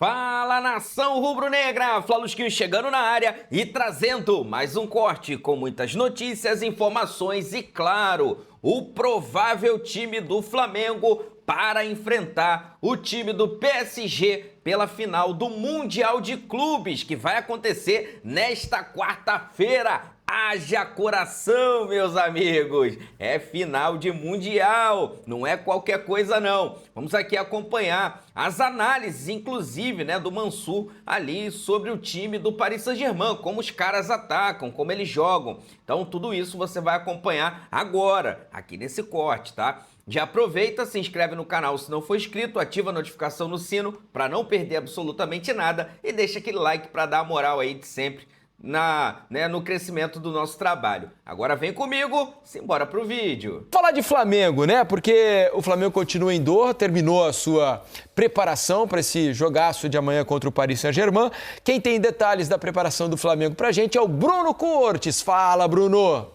Fala, nação rubro-negra! Flalusquinho chegando na área e trazendo mais um corte com muitas notícias, informações e, claro, o provável time do Flamengo para enfrentar o time do PSG pela final do Mundial de Clubes, que vai acontecer nesta quarta-feira. Haja coração, meus amigos! É final de Mundial, não é qualquer coisa não. Vamos aqui acompanhar as análises, inclusive, do Mansur ali sobre o time do Paris Saint-Germain, como os caras atacam, como eles jogam. Então tudo isso você vai acompanhar agora, aqui nesse corte, tá? Já aproveita, se inscreve no canal se não for inscrito, ativa a notificação no sino para não perder absolutamente nada e deixa aquele like para dar a moral aí de sempre no crescimento do nosso trabalho. Agora vem comigo, simbora pro vídeo. Falar de Flamengo, porque o Flamengo continua em Doha, terminou a sua preparação para esse jogaço de amanhã contra o Paris Saint-Germain. Quem tem detalhes da preparação do Flamengo pra gente é o Bruno Cortes. Fala, Bruno!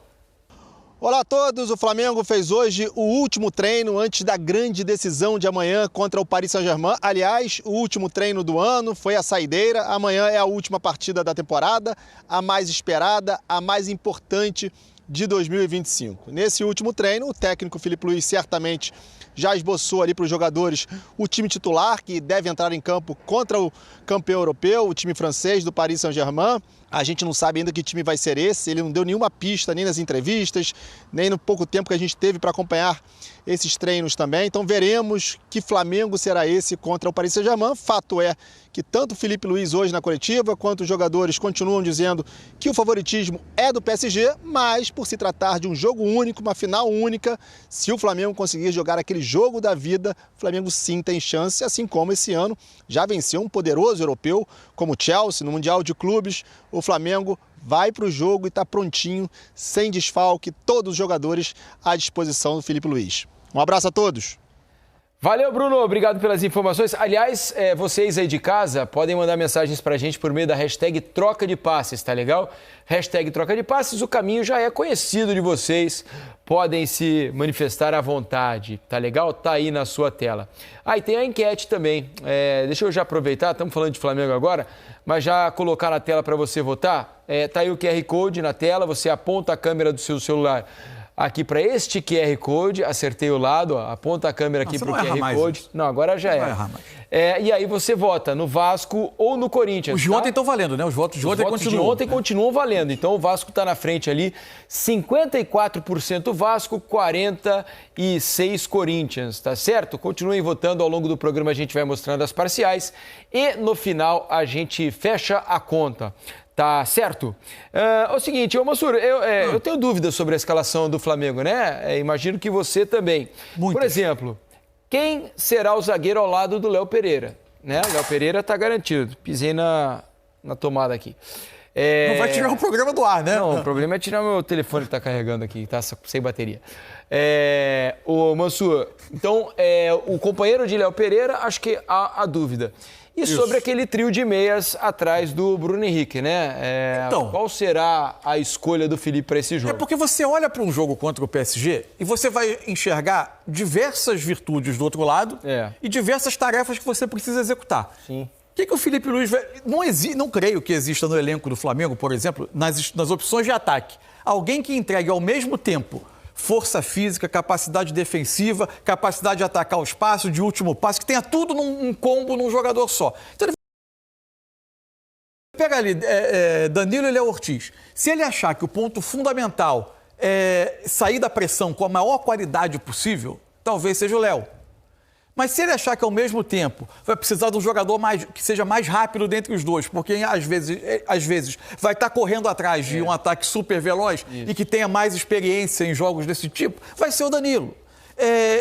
Olá a todos, o Flamengo fez hoje o último treino antes da grande decisão de amanhã contra o Paris Saint-Germain. Aliás, o último treino do ano, foi a saideira. Amanhã é a última partida da temporada, a mais esperada, a mais importante de 2025. Nesse último treino, o técnico Filipe Luís certamente já esboçou ali para os jogadores o time titular que deve entrar em campo contra o campeão europeu, o time francês do Paris Saint-Germain. A gente não sabe ainda que time vai ser esse, ele não deu nenhuma pista nem nas entrevistas, nem no pouco tempo que a gente teve para acompanhar esses treinos também. Então veremos que Flamengo será esse contra o Paris Saint-Germain. Fato é que tanto o Filipe Luís hoje na coletiva, quanto os jogadores continuam dizendo que o favoritismo é do PSG, mas por se tratar de um jogo único, uma final única, se o Flamengo conseguir jogar aquele jogo da vida, o Flamengo sim tem chance, assim como esse ano já venceu um poderoso europeu como o Chelsea no Mundial de Clubes. O Flamengo vai para o jogo e está prontinho, sem desfalque, todos os jogadores à disposição do Filipe Luís. Um abraço a todos! Valeu, Bruno. Obrigado pelas informações. Aliás, vocês aí de casa podem mandar mensagens pra gente por meio da hashtag troca de passes, tá legal? Hashtag troca de passes, o caminho já é conhecido de vocês. Podem se manifestar à vontade, tá legal? Tá aí na sua tela. E tem a enquete também. Deixa eu já aproveitar, estamos falando de Flamengo agora, mas já colocar na tela para você votar. Tá aí o QR Code na tela, você aponta a câmera do seu celular aqui para este QR Code, acertei o lado, aponta a câmera aqui para o QR Code. Isso. Não, agora já não é. E aí você vota no Vasco ou no Corinthians. Os de ontem estão valendo, né? Os votos de ontem continuam valendo. Então o Vasco está na frente ali, 54% Vasco, 46% Corinthians, tá certo? Continuem votando, ao longo do programa a gente vai mostrando as parciais e no final a gente fecha a conta. Tá certo? É o seguinte, Mansur, eu tenho dúvidas sobre a escalação do Flamengo, imagino que você também. Muitas. Por exemplo, quem será o zagueiro ao lado do Léo Pereira? Léo Pereira tá garantido. Pisei na tomada aqui. Não vai tirar o programa do ar, né? Não, o problema é tirar meu telefone que tá carregando aqui, tá sem bateria. O Mansur, então, o companheiro de Léo Pereira, acho que há a dúvida. E sobre aquele trio de meias atrás do Bruno Henrique, Então, qual será a escolha do Felipe para esse jogo? É porque você olha para um jogo contra o PSG e você vai enxergar diversas virtudes do outro lado e diversas tarefas que você precisa executar. Sim. O que o Filipe Luís vai... Não creio que exista no elenco do Flamengo, por exemplo, nas opções de ataque, alguém que entregue ao mesmo tempo força física, capacidade defensiva, capacidade de atacar o espaço, de último passo, que tenha tudo num combo, num jogador só. Então ele pega ali Danilo e Léo Ortiz. Se ele achar que o ponto fundamental é sair da pressão com a maior qualidade possível, talvez seja o Léo. Mas se ele achar que ao mesmo tempo vai precisar de um jogador que seja mais rápido dentre os dois, porque às vezes vai estar correndo atrás de um ataque super veloz e que tenha mais experiência em jogos desse tipo, vai ser o Danilo.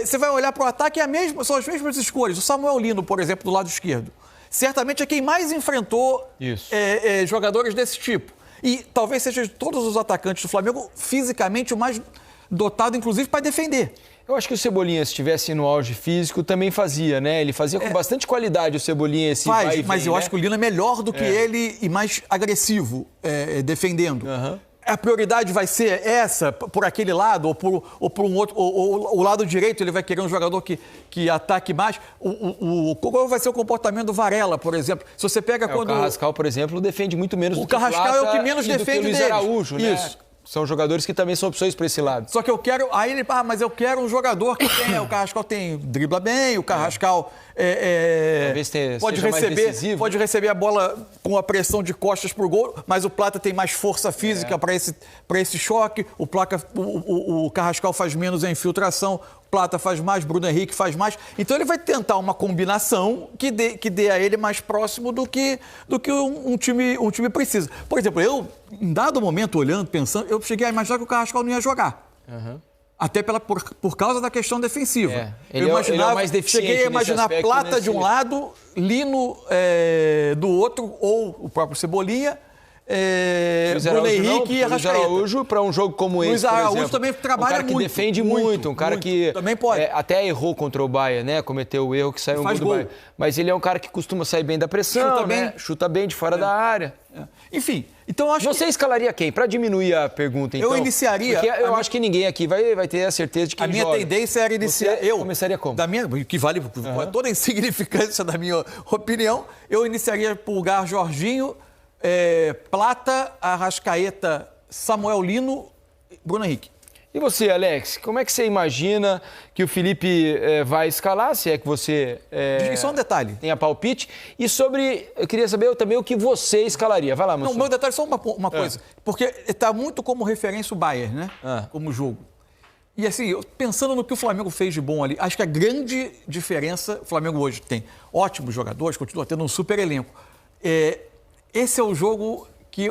Você vai olhar para o ataque, são as mesmas escolhas. O Samuel Lino, por exemplo, do lado esquerdo, certamente é quem mais enfrentou jogadores desse tipo. E talvez seja de todos os atacantes do Flamengo, fisicamente o mais dotado, inclusive, para defender. Eu acho que o Cebolinha, se estivesse no auge físico, também fazia, Ele fazia com bastante qualidade o Cebolinha, esse vai e vem, mas eu acho que o Lino é melhor do que ele e mais agressivo defendendo. a prioridade vai ser essa, por aquele lado, ou por um outro, ou o lado direito ele vai querer um jogador que ataque mais. Qual vai ser o comportamento do Varela, por exemplo? Se você pega quando... O Carrascal, por exemplo, defende muito menos do que o Carrascal é o que menos defende o Luiz deles. Araújo, né? Isso. São jogadores que também são opções para esse lado. Só que eu quero... Aí ele... mas eu quero um jogador que tem... O Carrascal dribla bem, o Carrascal pode receber a bola com a pressão de costas pro gol, mas o Plata tem mais força física para esse choque. O Carrascal faz menos a infiltração, o Plata faz mais, Bruno Henrique faz mais. Então ele vai tentar uma combinação que dê a ele mais próximo do que um time precisa. Por exemplo, eu, em dado momento, olhando, pensando, eu cheguei a imaginar que o Carrascal não ia jogar. Uhum. Até por causa da questão defensiva. Ele é o mais deficiente. Cheguei a imaginar aspecto, Plata de um lado, Lino do outro, ou o próprio Cebolinha, Bruno Henrique e Arrascaeta. Luiz Araújo, para um jogo como esse, Luiz Araújo também trabalha muito. Um cara que defende muito, um cara que também pode. Até errou contra o Bahia, né? Cometeu o erro que saiu um gol do Bahia. Mas ele é um cara que costuma sair bem da pressão, chuta bem de fora da área. Enfim, então eu acho Você escalaria quem? Para diminuir a pergunta, então. Eu iniciaria... Porque eu acho que ninguém aqui vai ter a certeza de quem joga. A minha tendência era iniciar... Eu começaria como? Que vale toda a insignificância da minha opinião, eu iniciaria Pulgar, Jorginho, Plata, Arrascaeta, Samuel Lino, Bruno Henrique. E você, Alex, como é que você imagina que o Felipe vai escalar, se é que você Só um detalhe. Tem a palpite? E eu queria saber também o que você escalaria. Vai lá, Mansur. Não, meu detalhe, só uma coisa. Porque está muito como referência o Bayern, né? Como jogo. E assim, pensando no que o Flamengo fez de bom ali, acho que a grande diferença, o Flamengo hoje tem ótimos jogadores, continua tendo um super elenco. Esse é o jogo que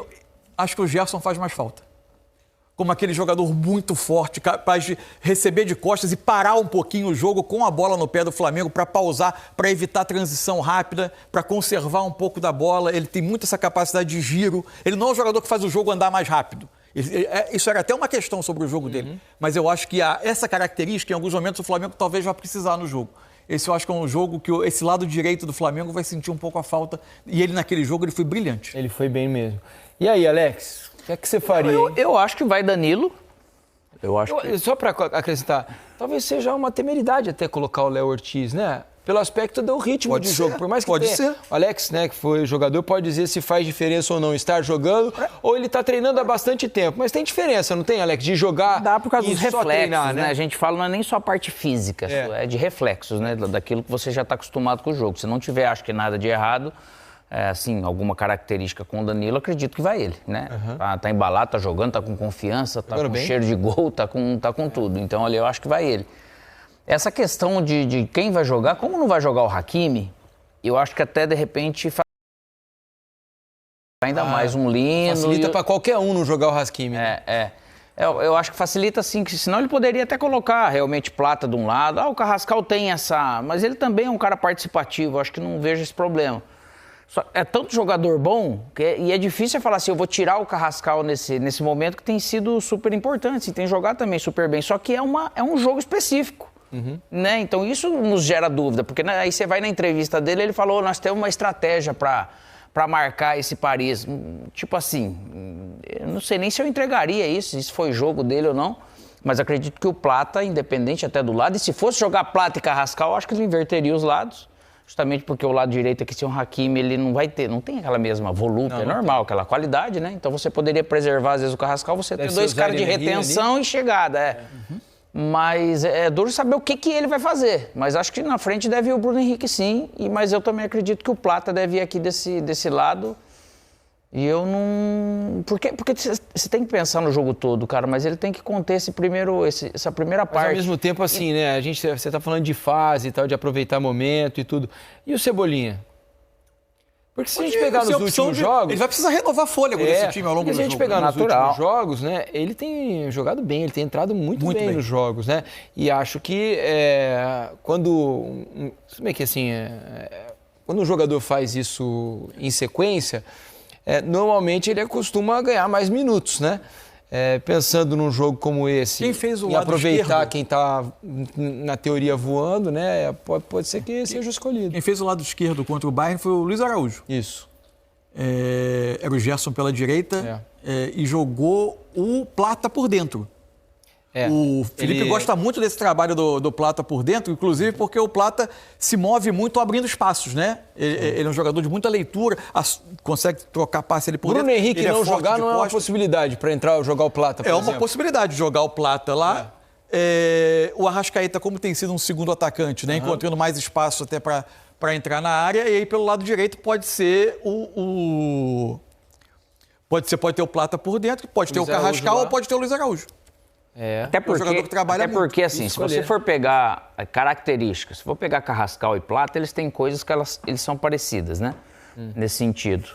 acho que o Gerson faz mais falta. Como aquele jogador muito forte, capaz de receber de costas e parar um pouquinho o jogo com a bola no pé do Flamengo para pausar, para evitar transição rápida, para conservar um pouco da bola. Ele tem muito essa capacidade de giro. Ele não é um jogador que faz o jogo andar mais rápido. Isso era até uma questão sobre o jogo dele. Mas eu acho que essa característica, em alguns momentos, o Flamengo talvez vá precisar no jogo. Esse eu acho que é um jogo que esse lado direito do Flamengo vai sentir um pouco a falta. E ele, naquele jogo, ele foi brilhante. Ele foi bem mesmo. E aí, Alex? O que é que você faria? Eu acho que vai Danilo. Só para acrescentar, talvez seja uma temeridade até colocar o Léo Ortiz, né? Pelo aspecto do ritmo de jogo. Por mais que tenha, o Alex, né, que foi jogador, pode dizer se faz diferença ou não estar jogando, ou ele está treinando há bastante tempo. Mas tem diferença, não tem, Alex? De jogar dá por causa dos reflexos, treinar, né? A gente fala, não é nem só a parte física, é de reflexos, né? Daquilo que você já está acostumado com o jogo. Se não tiver, acho que nada de errado, assim, alguma característica com o Danilo, acredito que vai ele, né? Tá embalado, tá jogando, tá com confiança, tá com cheiro de gol, tá com tudo. Então, ali, eu acho que vai ele. Essa questão de quem vai jogar, como não vai jogar o Hakimi, eu acho que até, de repente, ainda mais um Lino. Facilita para qualquer um não jogar o Hakimi. Né? Eu acho que facilita sim, que senão ele poderia até colocar realmente Plata de um lado. O Carrascal tem essa... Mas ele também é um cara participativo, acho que não vejo esse problema. É tanto jogador bom, e é difícil falar assim, eu vou tirar o Carrascal nesse momento que tem sido super importante, e tem jogado também super bem, só que é um jogo específico. Né? Então isso nos gera dúvida, porque aí você vai na entrevista dele, ele falou, nós temos uma estratégia para marcar esse Paris. Tipo assim, eu não sei nem se eu entregaria isso, se foi jogo dele ou não, mas acredito que o Plata, independente até do lado, e se fosse jogar Plata e Carrascal, acho que ele inverteria os lados, justamente porque o lado direito aqui, se um Hakimi, ele não tem aquela mesma volúpia, normal, aquela qualidade, né? Então você poderia preservar, às vezes, o Carrascal, você ter dois caras de retenção e chegada, Mas é duro saber o que ele vai fazer. Mas acho que na frente deve ir o Bruno Henrique, sim. Mas eu também acredito que o Plata deve ir aqui desse lado. E eu não... Porque você tem que pensar no jogo todo, cara. Mas ele tem que conter essa primeira parte. Mas ao mesmo tempo, assim, né? Você tá falando de fase e tal, de aproveitar momento e tudo. E o Cebolinha? Porque se a gente pegar nos últimos jogos... Ele vai precisar renovar fôlego desse time ao longo do jogo. Se a gente pegar nos últimos jogos, né? Ele tem jogado bem, ele tem entrado muito bem nos jogos, né? E acho que quando... Como é que assim... quando um jogador faz isso em sequência, normalmente ele costuma ganhar mais minutos, né? Pensando num jogo como esse, quem fez o e lado aproveitar esquerdo? Quem está, na teoria, voando, né? Pode ser que seja escolhido. Quem fez o lado esquerdo contra o Bayern foi o Luiz Araújo. Isso. Era o Gerson pela direita e jogou o Plata por dentro. O Felipe gosta muito desse trabalho do Plata por dentro, inclusive porque o Plata se move muito abrindo espaços, né? Ele é um jogador de muita leitura, consegue trocar passe ali por dentro. Bruno Henrique não forte jogar de não é uma costas. possibilidade para entrar jogar o Plata, por exemplo. É uma possibilidade de jogar o Plata lá. O Arrascaeta, como tem sido um segundo atacante, né? Encontrando mais espaço até para entrar na área, e aí pelo lado direito pode ser pode ter o Plata por dentro, pode ter o Carrascal ou pode ter o Luiz Araújo. Até porque assim, se você for pegar características, se for pegar Carrascal e Plata, eles têm coisas que eles são parecidas, né? Nesse sentido,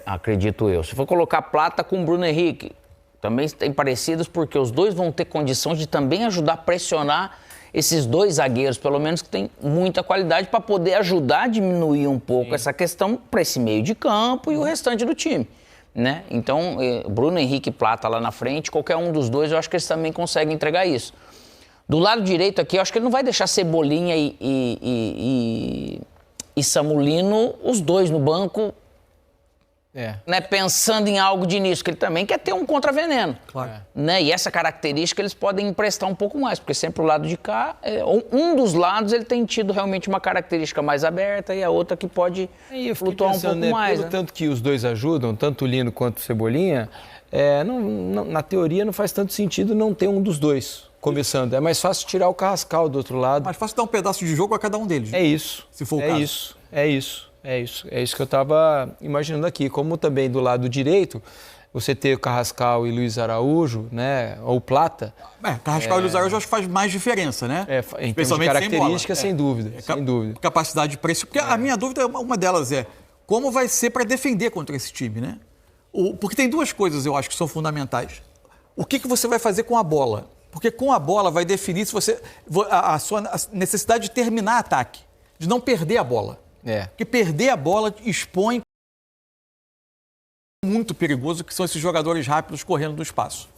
acredito eu. Se for colocar Plata com Bruno Henrique, também tem parecidos porque os dois vão ter condições de também ajudar a pressionar esses dois zagueiros, pelo menos que têm muita qualidade, para poder ajudar a diminuir um pouco essa questão para esse meio de campo e o restante do time. Né? Então, Bruno Henrique e Plata lá na frente, qualquer um dos dois, eu acho que eles também conseguem entregar isso. Do lado direito aqui, eu acho que ele não vai deixar Cebolinha e Samulino, os dois no banco, né? Pensando em algo de início, que ele também quer ter um contraveneno. Claro. Né? E essa característica eles podem emprestar um pouco mais, porque sempre o lado de cá, um dos lados ele tem tido realmente uma característica mais aberta e a outra que pode flutuar pensando, um pouco mais. Pelo tanto que os dois ajudam, tanto o Lino quanto o Cebolinha, na teoria não faz tanto sentido não ter um dos dois começando. É mais fácil tirar o Carrascal do outro lado. Mais fácil dar um pedaço de jogo a cada um deles. É isso. Se for o caso. É isso que eu estava imaginando aqui. Como também do lado direito, você ter o Carrascal e Luiz Araújo, né? Ou Plata. Carrascal e Luiz Araújo acho que faz mais diferença, né? Em termos de características, sem dúvida. Capacidade de preço. Porque a minha dúvida, uma delas como vai ser para defender contra esse time, né? Porque tem duas coisas, eu acho, que são fundamentais. O que você vai fazer com a bola? Porque com a bola vai definir se a sua necessidade de terminar ataque, de não perder a bola. Porque perder a bola expõe muito perigoso, que são esses jogadores rápidos correndo do espaço.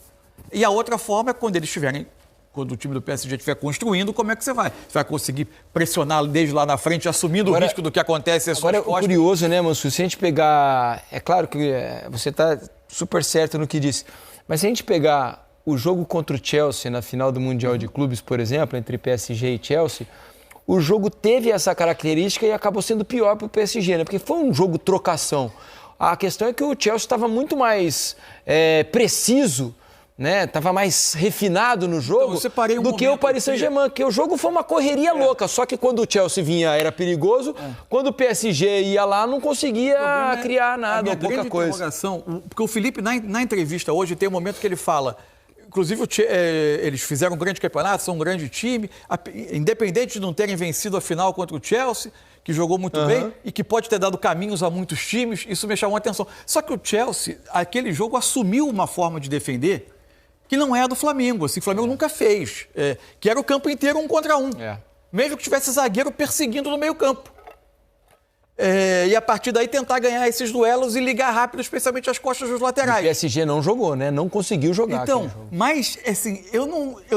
E a outra forma é quando o time do PSG estiver construindo, como é que você vai? Você vai conseguir pressionar desde lá na frente, assumindo o risco do que acontece às suas costas? Agora, o curioso, né, Mansu? Se a gente pegar... É claro que você está super certo no que disse, mas se a gente pegar o jogo contra o Chelsea na final do Mundial de Clubes, por exemplo, entre PSG e Chelsea, o jogo teve essa característica e acabou sendo pior para o PSG, né? Porque foi um jogo trocação. A questão é que o Chelsea estava muito mais preciso, né? Estava mais refinado no jogo do que o Paris Saint-Germain, porque o jogo foi uma correria louca. Só que quando o Chelsea vinha era perigoso, quando o PSG ia lá não conseguia criar nada ou pouca coisa. Porque o Felipe, na entrevista hoje, tem um momento que ele fala... Inclusive, eles fizeram um grande campeonato, são um grande time, independente de não terem vencido a final contra o Chelsea, que jogou muito bem e que pode ter dado caminhos a muitos times, isso me chamou a atenção. Só que o Chelsea, aquele jogo, assumiu uma forma de defender que não é a do Flamengo, assim, o Flamengo nunca fez, que era o campo inteiro 1 contra 1, mesmo que tivesse zagueiro perseguindo no meio campo. E a partir daí tentar ganhar esses duelos e ligar rápido, especialmente as costas dos laterais. O PSG não jogou, né? Não conseguiu jogar. Então, mas assim, eu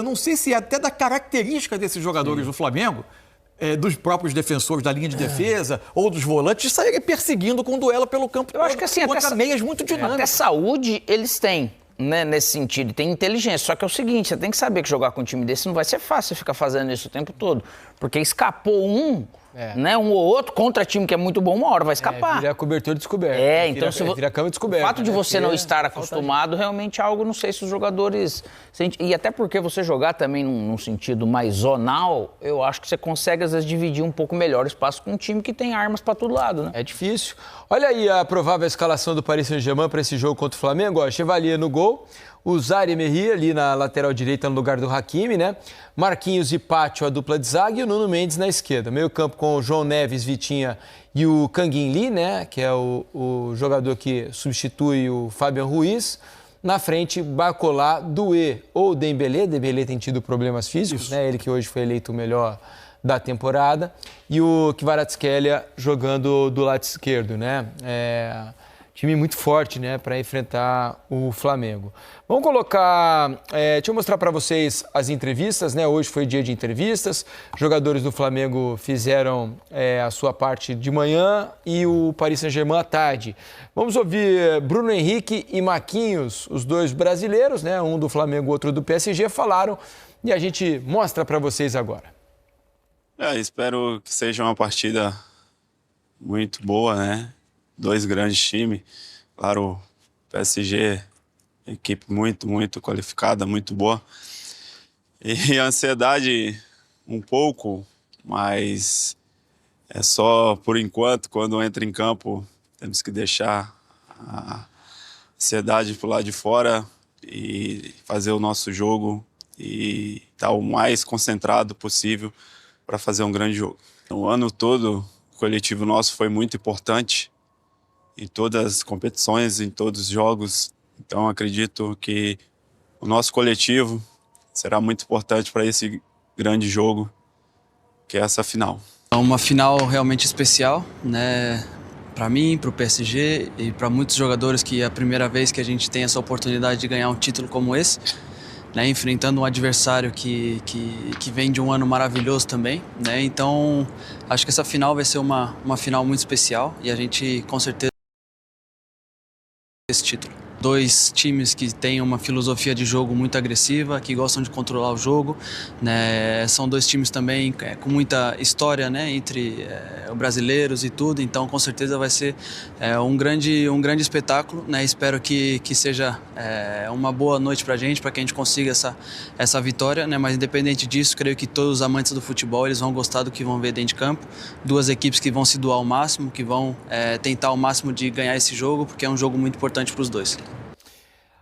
não sei se é até da característica desses jogadores do Flamengo, dos próprios defensores da linha de defesa ou dos volantes, saírem perseguindo com duelo pelo campo. Eu acho que assim, contra meias muito dinâmicas. Até saúde eles têm. Né, nesse sentido, tem inteligência. Só que é o seguinte, você tem que saber que jogar com um time desse não vai ser fácil ficar fazendo isso o tempo todo. Porque escapou né, um ou outro contra time que é muito bom, uma hora vai escapar. Vira cobertor descoberto. Então vira cama descoberta. O fato de você não estar acostumado, realmente é algo, não sei se os jogadores... E até porque você jogar também num sentido mais zonal, eu acho que você consegue, às vezes, dividir um pouco melhor o espaço com um time que tem armas para todo lado, né? É difícil. Olha aí a provável escalação do Paris Saint-Germain para esse jogo contra o Flamengo. Chevalier no gol. O Zaire Emery ali na lateral direita no lugar do Hakimi, né? Marquinhos e Pátio, a dupla de zaga, e o Nuno Mendes na esquerda. Meio campo com o João Neves, Vitinha e o Kangin Lee, né? Que é o jogador que substitui o Fabian Ruiz. Na frente, Barcola, Doué ou Dembélé. Dembélé tem tido problemas físicos, né? Ele que hoje foi eleito o melhor da temporada. E o Kvaratskhelia jogando do lado esquerdo, né? time muito forte, né, para enfrentar o Flamengo. Vamos colocar, deixa eu mostrar para vocês as entrevistas, né? Hoje foi dia de entrevistas. Jogadores do Flamengo fizeram a sua parte de manhã e o Paris Saint-Germain à tarde. Vamos ouvir Bruno Henrique e Marquinhos, os dois brasileiros, né? Um do Flamengo, outro do PSG, falaram e a gente mostra para vocês agora. Espero que seja uma partida muito boa, né? Dois grandes times. Claro, PSG, equipe muito qualificada, muito boa. E a ansiedade um pouco, mas é só por enquanto. Quando entra em campo, temos que deixar a ansiedade pro lado de fora e fazer o nosso jogo e estar o mais concentrado possível para fazer um grande jogo. O ano todo, o coletivo nosso foi muito importante em todas as competições, em todos os jogos. Então, acredito que o nosso coletivo será muito importante para esse grande jogo, que é essa final. É uma final realmente especial, né? Para mim, para o PSG e para muitos jogadores, que é a primeira vez que a gente tem essa oportunidade de ganhar um título como esse, né? Enfrentando um adversário que vem de um ano maravilhoso também, né? Então, acho que essa final vai ser uma final muito especial e a gente, com certeza, esse título. Dois times que têm uma filosofia de jogo muito agressiva, que gostam de controlar o jogo, né? São dois times também com muita história, né? Entre brasileiros e tudo, então com certeza vai ser um grande espetáculo, né? Espero que seja uma boa noite pra gente, para que a gente consiga essa vitória, né? Mas independente disso, creio que todos os amantes do futebol eles vão gostar do que vão ver dentro de campo. Duas equipes que vão se doar ao máximo, que vão tentar ao máximo de ganhar esse jogo, porque é um jogo muito importante para os dois.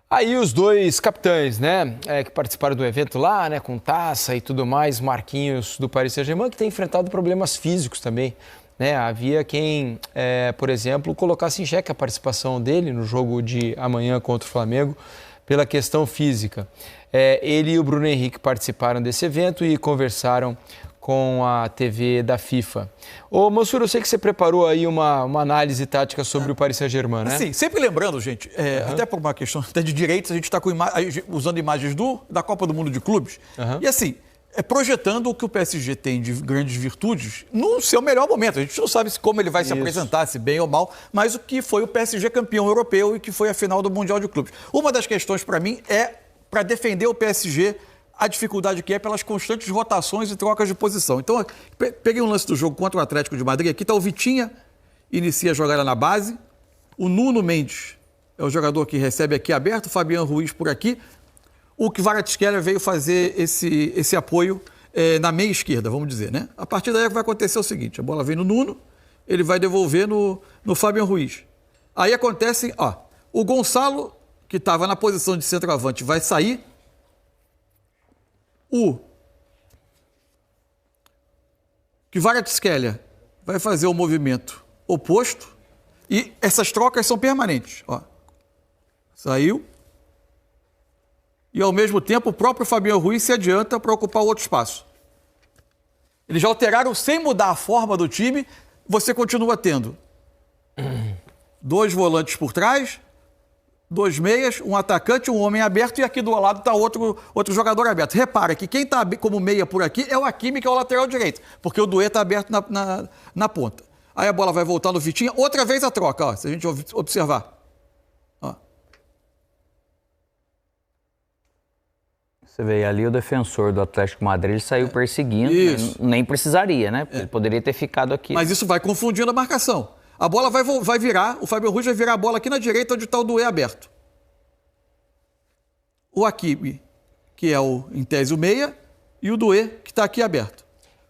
Aí os dois capitães, né, que participaram do evento lá, né, com taça e tudo mais, Marquinhos do Paris Saint-Germain, que tem enfrentado problemas físicos também, né? Havia quem, por exemplo, colocasse em xeque a participação dele no jogo de amanhã contra o Flamengo pela questão física. Ele e o Bruno Henrique participaram desse evento e conversaram com a TV da FIFA. Ô, Mansur, eu sei que você preparou aí uma análise tática sobre o Paris Saint-Germain, né? Sim, sempre lembrando, gente, até por uma questão até de direitos, a gente está usando imagens da Copa do Mundo de Clubes. E assim, projetando o que o PSG tem de grandes virtudes no seu melhor momento. A gente não sabe como ele vai se apresentar, se bem ou mal, mas o que foi o PSG campeão europeu e que foi a final do Mundial de Clubes. Uma das questões para mim é para defender o PSG a dificuldade que é pelas constantes rotações e trocas de posição. Então, peguei um lance do jogo contra o Atlético de Madrid. Aqui está o Vitinha, inicia a jogada na base. O Nuno Mendes é o jogador que recebe aqui aberto. O Fabian Ruiz por aqui. O Kvaratskhelia veio fazer esse apoio na meia esquerda, vamos dizer, né? A partir daí vai acontecer o seguinte, a bola vem no Nuno, ele vai devolver no Fabian Ruiz. Aí acontece, o Gonçalo, que estava na posição de centroavante, vai sair. O Kvaratskhelia vai fazer o movimento oposto e essas trocas são permanentes. Saiu. E, ao mesmo tempo, o próprio Fabian Ruiz se adianta para ocupar o outro espaço. Eles já alteraram sem mudar a forma do time, você continua tendo dois volantes por trás, dois meias, um atacante, um homem aberto e aqui do lado está outro jogador aberto. Repara que quem está como meia por aqui é o Hakimi, que é o lateral direito, porque o Doué está aberto na ponta. Aí a bola vai voltar no Vitinha, outra vez a troca, se a gente observar. Você vê ali o defensor do Atlético de Madrid, ele saiu perseguindo, nem precisaria, né? Porque ele poderia ter ficado aqui. Mas isso vai confundindo a marcação. A bola vai virar, o Fabian Ruiz vai virar a bola aqui na direita, onde está o Doué aberto. O Hakimi, que é em tese o meia, e o Doué, que está aqui aberto.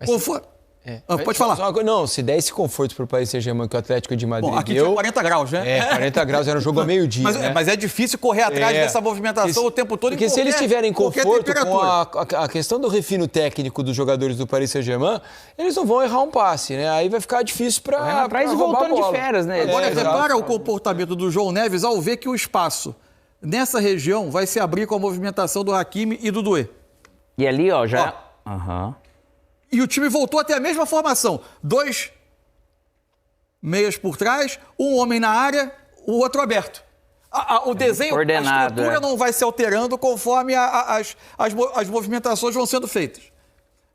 Pode falar. Não, se der esse conforto para o Paris Saint-Germain que o Atlético de Madrid aqui tinha 40 graus, né? 40 graus, era um jogo a meio-dia. Mas é difícil correr atrás dessa movimentação o tempo todo. Porque se eles tiverem conforto com a questão do refino técnico dos jogadores do Paris Saint-Germain, eles não vão errar um passe, né? Aí vai ficar difícil para ir voltando de férias, né? Agora, repara o comportamento do João Neves ao ver que o espaço nessa região vai se abrir com a movimentação do Hakimi e do Doué. E ali, já... E o time voltou a ter a mesma formação. Dois meias por trás, um homem na área, o outro aberto. O desenho, coordenado, a estrutura não vai se alterando conforme as movimentações vão sendo feitas.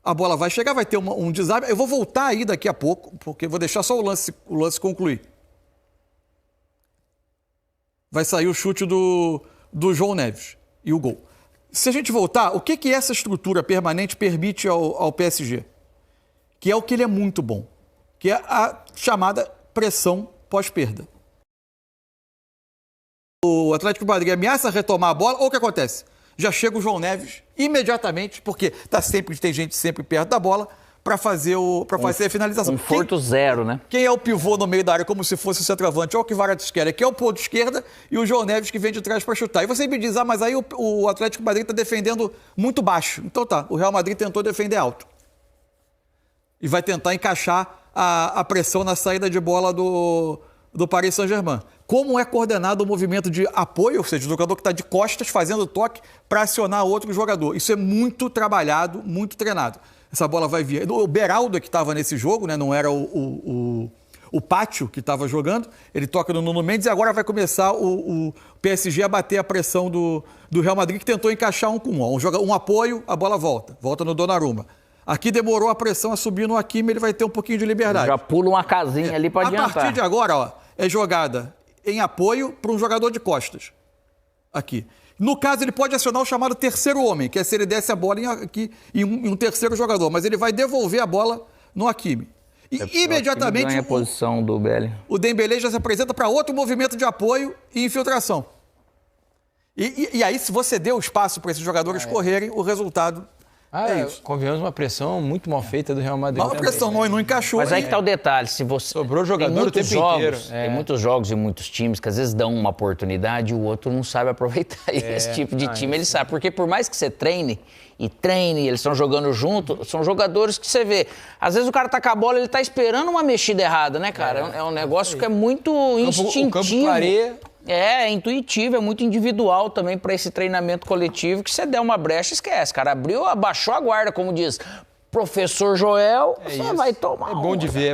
A bola vai chegar, vai ter um desarme. Eu vou voltar aí daqui a pouco, porque vou deixar só o lance concluir. Vai sair o chute do João Neves e o gol. Se a gente voltar, o que essa estrutura permanente permite ao PSG? Que é o que ele é muito bom, que é a chamada pressão pós-perda. O Atlético de Madrid ameaça retomar a bola, ou o que acontece? Já chega o João Neves imediatamente, porque tem gente sempre perto da bola, para fazer a finalização. Conforto zero, né? Quem é o pivô no meio da área, como se fosse o centroavante? É o Kvaratskhelia, que é o ponto esquerda, e o João Neves que vem de trás para chutar. E você me diz, mas aí o Atlético de Madrid está defendendo muito baixo. Então tá, o Real Madrid tentou defender alto. E vai tentar encaixar a pressão na saída de bola do Paris Saint-Germain. Como é coordenado o movimento de apoio, ou seja, o jogador que está de costas fazendo toque para acionar outro jogador. Isso é muito trabalhado, muito treinado. Essa bola vai vir. O Beraldo que estava nesse jogo, né? Não era o Pátio que estava jogando. Ele toca no Nuno Mendes e agora vai começar o PSG a bater a pressão do Real Madrid, que tentou encaixar 1 com 1. Um apoio, a bola volta no Donnarumma. Aqui demorou a pressão a subir no Hakimi, ele vai ter um pouquinho de liberdade. Já pula uma casinha ali para adiantar. A partir de agora, é jogada em apoio para um jogador de costas. Aqui. No caso, ele pode acionar o chamado terceiro homem, que é se ele desce a bola em um terceiro jogador, mas ele vai devolver a bola no Hakimi. E imediatamente ganha a posição do Bellingham. O Dembélé já se apresenta para outro movimento de apoio e infiltração. E aí, se você deu espaço para esses jogadores correrem, o resultado é isso. Convenhamos, uma pressão muito mal feita do Real Madrid. Uma pressão não encaixou. Mas aí que está o detalhe. Se você... Sobrou jogador o tempo inteiro. Tem muitos jogos e muitos times que às vezes dão uma oportunidade e o outro não sabe aproveitar. E esse tipo de time ele sabe. Porque por mais que você treine, eles estão jogando junto, são jogadores que você vê. Às vezes o cara tá com a bola, ele tá esperando uma mexida errada, né, cara? É um negócio que é muito instintivo. O campo clareia. É intuitivo, é muito individual também para esse treinamento coletivo, que você der uma brecha, esquece, cara. Abaixou a guarda, como diz professor Joel, você vai tomar. É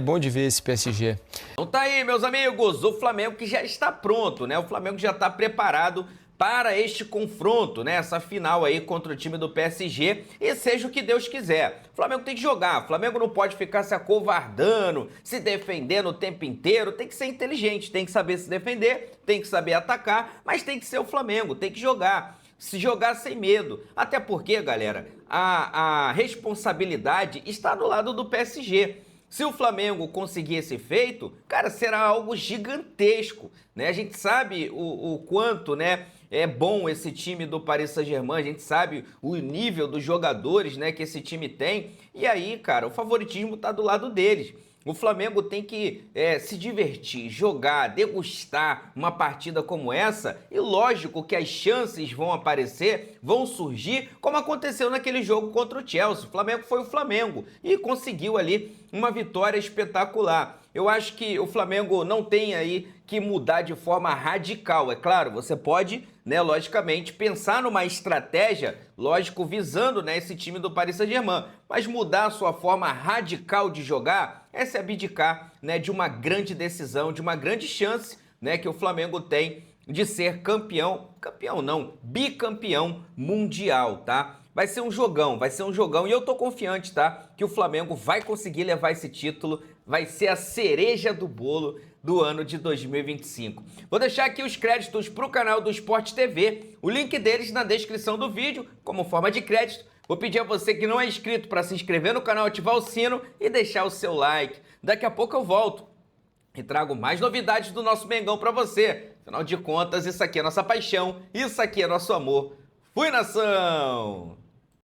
bom de ver esse PSG. Então tá aí, meus amigos, o Flamengo que já está pronto, né? O Flamengo já está preparado para este confronto, né? Essa final aí contra o time do PSG, e seja o que Deus quiser. O Flamengo tem que jogar, o Flamengo não pode ficar se acovardando, se defendendo o tempo inteiro, tem que ser inteligente, tem que saber se defender, tem que saber atacar, mas tem que ser o Flamengo, tem que jogar. Se jogar sem medo. Até porque, galera, a responsabilidade está do lado do PSG. Se o Flamengo conseguir esse feito, cara, será algo gigantesco, né? A gente sabe o quanto, né, é bom esse time do Paris Saint-Germain, a gente sabe o nível dos jogadores, né, que esse time tem. E aí, cara, o favoritismo tá do lado deles. O Flamengo tem que se divertir, jogar, degustar uma partida como essa, e lógico que as chances vão aparecer, vão surgir, como aconteceu naquele jogo contra o Chelsea. O Flamengo foi o Flamengo e conseguiu ali uma vitória espetacular. Eu acho que o Flamengo não tem aí que mudar de forma radical. É claro, você pode, né, logicamente, pensar numa estratégia, lógico, visando, né, esse time do Paris Saint-Germain, mas mudar a sua forma radical de jogar é se abdicar, né, de uma grande decisão, de uma grande chance, né, que o Flamengo tem de ser bicampeão mundial, tá? Vai ser um jogão, e eu tô confiante, tá, que o Flamengo vai conseguir levar esse título, vai ser a cereja do bolo do ano de 2025. Vou deixar aqui os créditos para o canal do Sport TV, o link deles na descrição do vídeo, como forma de crédito. Vou pedir a você que não é inscrito para se inscrever no canal, ativar o sino e deixar o seu like. Daqui a pouco eu volto e trago mais novidades do nosso Mengão para você. Afinal de contas, isso aqui é nossa paixão, isso aqui é nosso amor. Fui, nação!